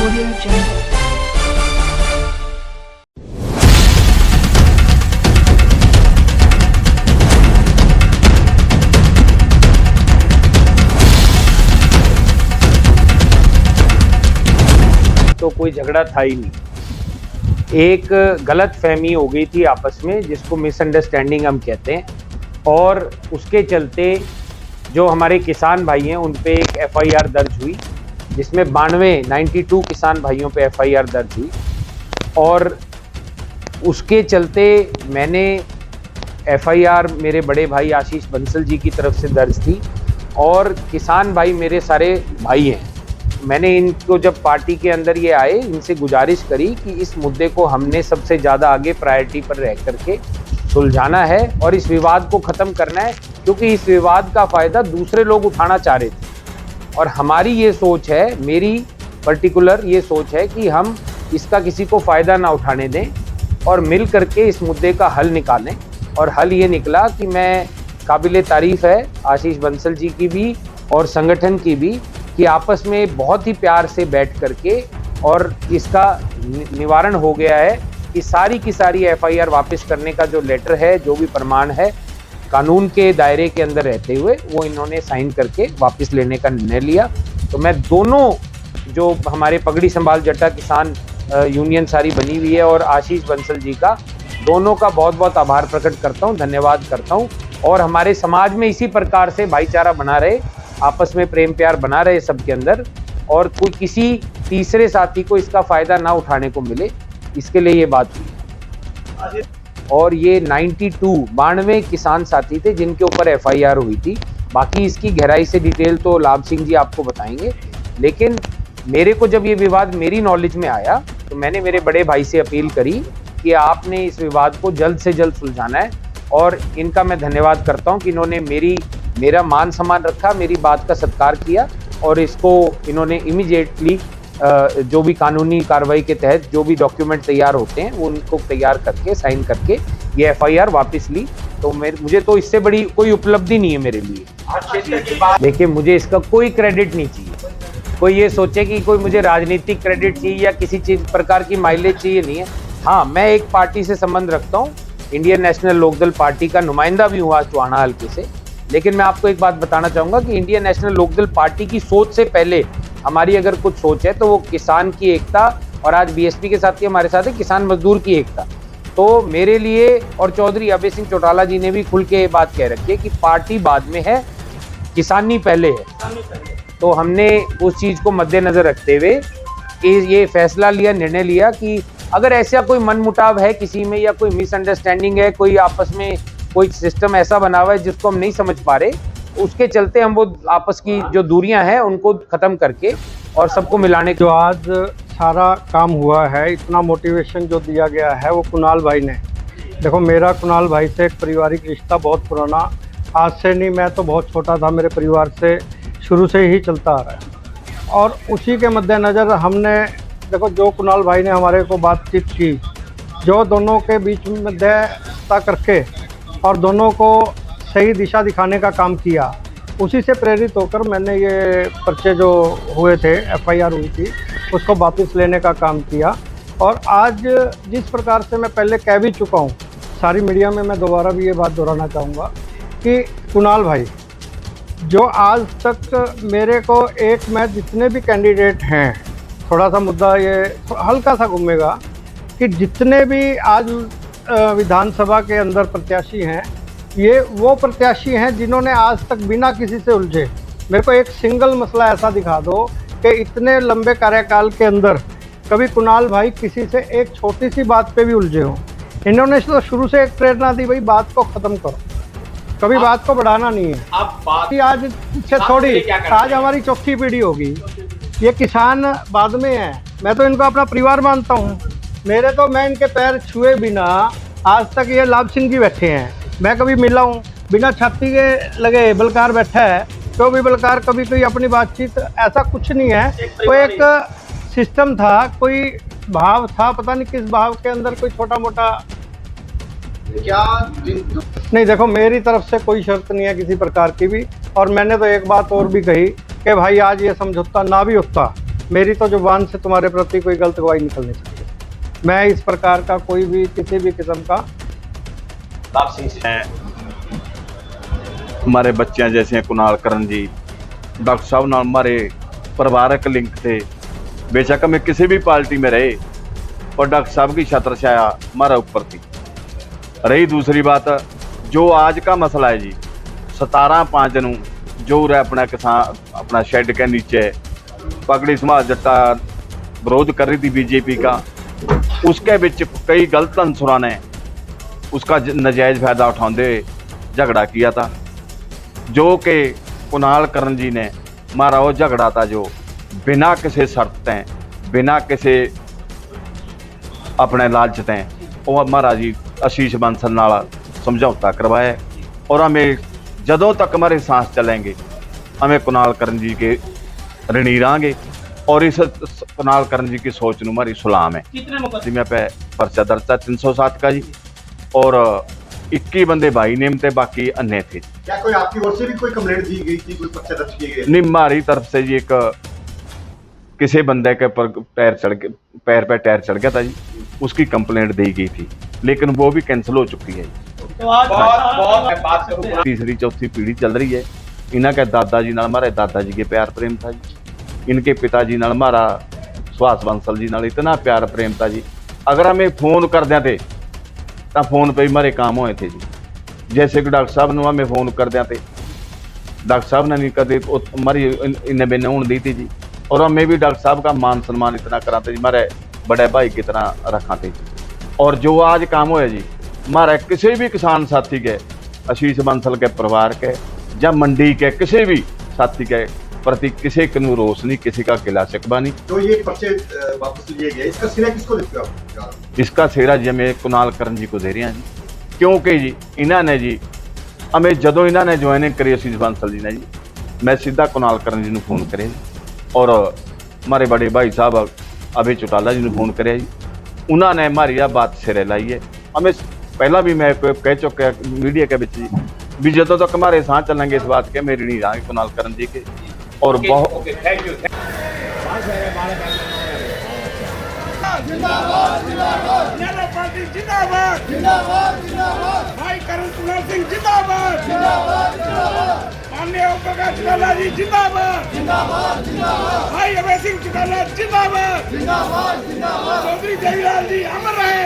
Audio Jungle. तो कोई झगड़ा था ही नहीं, एक गलत फहमी हो गई थी आपस में, जिसको मिसअंडरस्टैंडिंग हम कहते हैं। और उसके चलते जो हमारे किसान भाई हैं उन पे एक एफआईआर दर्ज हुई, जिसमें 92 किसान भाइयों पे एफआईआर दर्ज हुई। और उसके चलते मैंने एफआईआर मेरे बड़े भाई आशीष बंसल जी की तरफ से दर्ज थी, और किसान भाई मेरे सारे भाई हैं। मैंने इनको जब पार्टी के अंदर ये आए, इनसे गुजारिश करी कि इस मुद्दे को हमने सबसे ज़्यादा आगे प्रायोरिटी पर रह करके सुलझाना है और इस विवाद को ख़त्म करना है, क्योंकि इस विवाद का फ़ायदा दूसरे लोग उठाना चाह रहे थे। और हमारी ये सोच है, मेरी पर्टिकुलर ये सोच है कि हम इसका किसी को फ़ायदा ना उठाने दें और मिल करके इस मुद्दे का हल निकालें। और हल ये निकला कि मैं काबिले तारीफ़ है आशीष बंसल जी की भी और संगठन की भी, कि आपस में बहुत ही प्यार से बैठ करके और इसका निवारण हो गया है कि सारी की सारी एफआईआर वापस करने का जो लेटर है, जो भी प्रमाण है, कानून के दायरे के अंदर रहते हुए वो इन्होंने साइन करके वापस लेने का निर्णय लिया। तो मैं दोनों, जो हमारे पगड़ी संभाल जट्टा किसान यूनियन सारी बनी हुई है और आशीष बंसल जी का, दोनों का बहुत बहुत आभार प्रकट करता हूँ, धन्यवाद करता हूँ। और हमारे समाज में इसी प्रकार से भाईचारा बना रहे, आपस में प्रेम प्यार बना रहे सबके अंदर, और कोई किसी तीसरे साथी को इसका फ़ायदा ना उठाने को मिले, इसके लिए ये बात हुई। और ये 92 किसान साथी थे जिनके ऊपर एफआईआर हुई थी। बाकी इसकी गहराई से डिटेल तो लाभ सिंह जी आपको बताएंगे। लेकिन मेरे को जब ये विवाद मेरी नॉलेज में आया तो मैंने मेरे बड़े भाई से अपील करी कि आपने इस विवाद को जल्द से जल्द सुलझाना है। और इनका मैं धन्यवाद करता हूँ कि इन्होंने मेरा मान सम्मान रखा, मेरी बात का सत्कार किया, और इसको इन्होंने इमीडिएटली जो भी कानूनी कार्रवाई के तहत जो भी डॉक्यूमेंट तैयार होते हैं वो उनको तैयार करके साइन करके ये एफआईआर वापस ली। तो मुझे तो इससे बड़ी कोई उपलब्धि नहीं है मेरे लिए। देखिए, मुझे इसका कोई क्रेडिट नहीं चाहिए। कोई ये सोचे कि कोई मुझे राजनीतिक क्रेडिट चाहिए या किसी चीज़ प्रकार की माइलेज चाहिए, नहीं है। हाँ, मैं एक पार्टी से संबंध रखता हूँ, इंडियन नेशनल लोकदल पार्टी का नुमाइंदा भी हुआ चुआना हल्के से। लेकिन मैं आपको एक बात बताना चाहूँगा कि इंडियन नेशनल लोकदल पार्टी की सोच से पहले हमारी अगर कुछ सोच है तो वो किसान की एकता, और आज बीएसपी के साथ ही हमारे साथ है किसान मजदूर की एकता। तो मेरे लिए, और चौधरी अभय सिंह चौटाला जी ने भी खुल के ये बात कह रखी है कि पार्टी बाद में है, किसानी पहले है। तो हमने उस चीज़ को मद्देनज़र रखते हुए ये फैसला लिया, निर्णय लिया कि अगर ऐसा कोई मनमुटाव है किसी में, या कोई मिसअंडरस्टैंडिंग है, कोई आपस में कोई सिस्टम ऐसा बना हुआ है जिसको हम नहीं समझ पा रहे, उसके चलते हम वो आपस की जो दूरियां हैं उनको ख़त्म करके और सबको मिलाने। जो आज सारा काम हुआ है, इतना मोटिवेशन जो दिया गया है वो कुणाल भाई ने। देखो, मेरा कुणाल भाई से एक पारिवारिक रिश्ता बहुत पुराना, आज से नहीं, मैं तो बहुत छोटा था, मेरे परिवार से शुरू से ही चलता आ रहा है। और उसी के मद्देनज़र हमने, देखो, जो कुणाल भाई ने हमारे को बातचीत की, जो दोनों के बीच में मध्यस्थता करके और दोनों को सही दिशा दिखाने का काम किया, उसी से प्रेरित होकर मैंने ये पर्चे जो हुए थे, एफआईआर हुई थी, उसको वापस लेने का काम किया। और आज जिस प्रकार से मैं पहले कह भी चुका हूँ सारी मीडिया में, मैं दोबारा भी ये बात दोहराना चाहूँगा कि कुणाल भाई, जो आज तक मेरे को एक में जितने भी कैंडिडेट हैं, थोड़ा सा मुद्दा ये हल्का सा घूमेगा कि जितने भी आज विधानसभा के अंदर प्रत्याशी हैं, ये वो प्रत्याशी हैं जिन्होंने आज तक बिना किसी से उलझे, मेरे को एक सिंगल मसला ऐसा दिखा दो कि इतने लंबे कार्यकाल के अंदर कभी कुणाल भाई किसी से एक छोटी सी बात पे भी उलझे हो। इन्होंने तो शुरू से एक प्रेरणा दी, भाई बात को ख़त्म करो, कभी बात को बढ़ाना नहीं है। आज से थोड़ी, आज हमारी चौथी पीढ़ी होगी, ये किसान बाद में है। मैं तो इनको अपना परिवार मानता हूँ। मैं इनके पैर छुए बिना आज तक ये लाभ सिंह जी बैठे हैं, मैं कभी मिला हूँ, बिना छाती के लगे बलकार बैठा है, तो भी बलकार कभी कोई अपनी बातचीत, ऐसा कुछ नहीं है। कोई एक सिस्टम था, कोई भाव था, पता नहीं किस भाव के अंदर कोई छोटा मोटा क्या नहीं। देखो, मेरी तरफ से कोई शर्त नहीं है किसी प्रकार की भी। और मैंने तो एक बात और भी कही कि भाई आज ये समझौता ना भी होता मेरी तो जुबान से तुम्हारे प्रति कोई गलत गवाही निकलनी चाहिए। मैं इस प्रकार का कोई भी किसी भी किस्म का हमारे बच्चे जैसे कुणाल करण जी डॉक्टर साहब नाल हमारे परिवारक लिंक थे। बेशक हमें किसी भी पार्टी में रहे और डॉक्टर साहब की छत्र छाया हमारा ऊपर थी। रही दूसरी बात, जो आज का मसला है जी 17/5 ਨੂੰ जो रहा अपना किसान अपना शेड के नीचे पगड़ी समाज जट्टा विरोध कर रही थी बीजेपी का, उसके बिच कई गलत अंसुरों ने उसका नजायज़ फायदा उठाते हुए झगड़ा किया था, जो कि कुणाल करण जी ने हमारा वो झगड़ा था जो बिना किसी शर्त हैं बिना किसी अपने लालच हैं वो हमारा जी आशीष बंसल नाल समझौता करवाया। और हमें जदों तक हमारे सांस चलेंगे हमें कुणाल करण जी के ऋणी रहेंगे और इस कुणाल करण जी की सोच ਨੂੰ हमारी सलाम है। जिम्मे पे पर्चा दर्ज था 307 का जी और 21 बंदे भाई नेम थे, बाकी अन्य थे। क्या कोई आपकी ओर से भी कोई कंप्लेंट दी गई थी, कोई पर्चा दर्ज किए गए? नहीं, हमारी तरफ से जी एक किसी बंदे के पर पैर पे टायर चढ़ गया था जी, उसकी कंप्लेंट दी गई थी, लेकिन वो भी कैंसिल हो चुकी है। तो आज बात करूं, तीसरी चौथी पीढ़ी चल रही है। इन्हों के दादाजी नाल हमारे दादाजी के प्यार प्रेम था जी, इनके पिताजी नाल हमारा सुभाष बंसल जी नाल इतना प्यार प्रेम था जी। अगर हमें फ़ोन कर दें थे तो फ़ोन पे हमारे काम होए थे जी। जैसे कि डॉक्टर साहब ने हमें फ़ोन कर दें थे, डॉक्टर साहब ने नहीं कदे हमारी इन्हें बिना होने दी थी जी। और हमें भी डॉक्टर साहब का मान सम्मान इतना कराते जी, हमारे बड़े भाई की तरह रखा थे। और जो आज काम होया जी हमारे किसी भी किसान साथी के, आशीष बंसल के परिवार के या मंडी के किसी भी साथी के प्रति किसी को रोष नहीं, किसी का गिला शिकवा नहीं। तो ये पर्चे वापस लिए गए, इसका सिरा किसको देते हो आप? इसका सिरा जी हमें कुणाल करण जी को दे रहे हैं जी, क्योंकि जी इन्होंने जी हमें जदों इन्होंने ज्वाइनिंग करी आशीष बंसल जी ने जी, मैं सीधा कुणाल करण जी को फोन करे और हमारे बड़े भाई साहब अभय चौटाला जी ने फोन करे जी, उन्होंने हमारी यह बात सिरे लाई है। हमें पहला भी मैं कह चुका मीडिया के बिच भी जदों तक हमारे साथ चलेंगे इस बात के मेरी नहीं रहा कुणाल करण जी के। और बहुत थैंक यू। जिंदाबाद जिंदाबाद पार्टी जिंदाबाद जिंदाबाद जिंदाबाद भाई करण कुणाल सिंह जिंदाबाद जिंदाबाद जिंदाबाद माननीय ओम प्रकाश चौटाला जी जिंदाबाद जिंदाबाद जिंदाबाद भाई अभय सिंह चौटाला जिंदाबाद जिंदाबाद जिंदाबाद चौधरी देवीलाल जी अमर रहे।